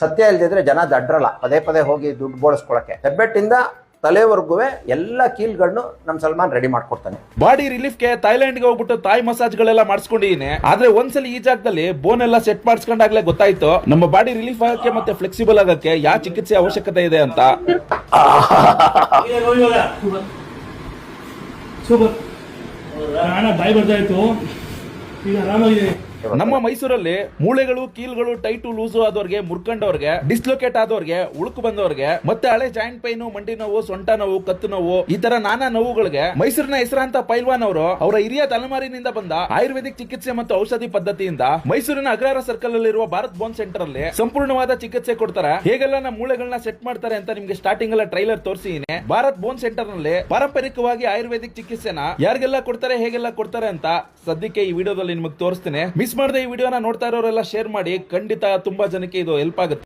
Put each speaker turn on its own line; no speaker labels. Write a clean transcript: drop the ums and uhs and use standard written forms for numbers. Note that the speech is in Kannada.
ಸತ್ಯ ಇಲ್ದಿದ್ರೆ ಜನ ದಡ್ರಲ್ಲ, ಪದೇ ಪದೇ ಹೋಗಿ ದುಡ್ಡು ಬೋಳಿಸ್ಕೊಳಕ್ಕೆ. ಹೆಬ್ಬೆಟ್ಟಿಂದ ತಲೆವರೆಗೂ ಎಲ್ಲ ಕೀಲ್ಗಳನ್ನು ನಮ್ ಸಲ್ಮಾನ್ ರೆಡಿ ಮಾಡ್ಕೊಡ್ತಾನೆ.
ಬಾಡಿ ರಿಲೀಫ್ ಗೆ ಥೈಲ್ಯಾಂಡ್ ಗೆ ಹೋಗ್ಬಿಟ್ಟು ತಾಯಿ ಮಸಾಜ್ ಗಳೆಲ್ಲ ಮಾಡಿಸ್ಕೊಂಡಿದ್ದೀನಿ. ಆದ್ರೆ ಒಂದ್ಸಲಿ ಈ ಜಾಗದಲ್ಲಿ ಬೋನ್ ಎಲ್ಲ ಸೆಟ್ ಮಾಡಿಸ್ಕೊಂಡಾಗ್ಲೇ ಗೊತ್ತಾಯ್ತು ನಮ್ಮ ಬಾಡಿ ರಿಲೀಫ್ ಆಗಕ್ಕೆ ಮತ್ತೆ ಫ್ಲೆಕ್ಸಿಬಲ್ ಆಗಕ್ಕೆ ಯಾವ ಚಿಕಿತ್ಸೆ ಅವಶ್ಯಕತೆ ಇದೆ ಅಂತ.
ಬಾಯಿ ಬರ್ತಾ ಇತ್ತು, ಈಗ ಆರಾಮಾಗಿದೆ.
ನಮ್ಮ ಮೈಸೂರಲ್ಲಿ ಮೂಳೆಗಳು ಕೀಲ್ಗಳು ಟೈಟು ಲೂಸು ಆದವ್ರಿಗೆ, ಮುರ್ಕೊಂಡವ್ರಿಗೆ, ಡಿಸ್ಲೊಕೇಟ್ ಆದವ್ರಿಗೆ, ಉಳುಕು ಬಂದವ್ರಿಗೆ, ಮತ್ತೆ ಹಳೆ ಜಾಯಿಂಟ್ ಪೈನು, ಮಂಡಿ ನೋವು, ಸೊಂಟ ನೋವು, ಕತ್ತು ನೋವು, ಈ ತರ ನಾನಾ ನೋವುಗಳಿಗೆ ಮೈಸೂರಿನ ಹೆಸರಾಂತ ಪೈಲ್ವಾನ್ ಅವರು ಅವರ ಹಿರಿಯ ತಲೆಮಾರಿನಿಂದ ಬಂದ ಆಯುರ್ವೇದಿಕ್ ಚಿಕಿತ್ಸೆ ಮತ್ತು ಔಷಧಿ ಪದ್ಧತಿಯಿಂದ ಮೈಸೂರಿನ ಅಗ್ರಹಾರ ಸರ್ಕಲ್ ಅಲ್ಲಿರುವ ಭಾರತ್ ಬೋನ್ ಸೆಂಟರ್ ಅಲ್ಲಿ ಸಂಪೂರ್ಣವಾದ ಚಿಕಿತ್ಸೆ ಕೊಡ್ತಾರೆ. ಹೇಗೆಲ್ಲ ನಮ್ಮ ಮೂಳೆಗಳನ್ನ ಸೆಟ್ ಮಾಡ್ತಾರೆ ಅಂತ ನಿಮ್ಗೆ ಸ್ಟಾರ್ಟಿಂಗ್ ಎಲ್ಲ ಟ್ರೈಲರ್ ತೋರಿಸಿದೀನಿ. ಭಾರತ್ ಬೋನ್ ಸೆಂಟರ್ ನಲ್ಲಿ ಪಾರಂಪರಿಕವಾಗಿ ಆಯುರ್ವೇದಿಕ್ ಚಿಕಿತ್ಸೆನ ಯಾರಿಗೆಲ್ಲ ಕೊಡ್ತಾರೆ, ಹೇಗೆಲ್ಲ ಕೊಡ್ತಾರೆ ಅಂತ ಸದ್ಯಕ್ಕೆ ಈ ವಿಡಿಯೋದಲ್ಲಿ ನಿಮಗೆ ತೋರಿಸ್ತೀನಿ. ಮಿಸ್ ಮಾಡದೆ ಈ ವಿಡಿಯೋನ ನೋಡ್ತಾ ಇರೋರೆಲ್ಲ ಶೇರ್ ಮಾಡಿ, ಖಂಡಿತ ತುಂಬಾ ಜನಕ್ಕೆ ಇದು ಹೆಲ್ಪ್ ಆಗುತ್ತೆ.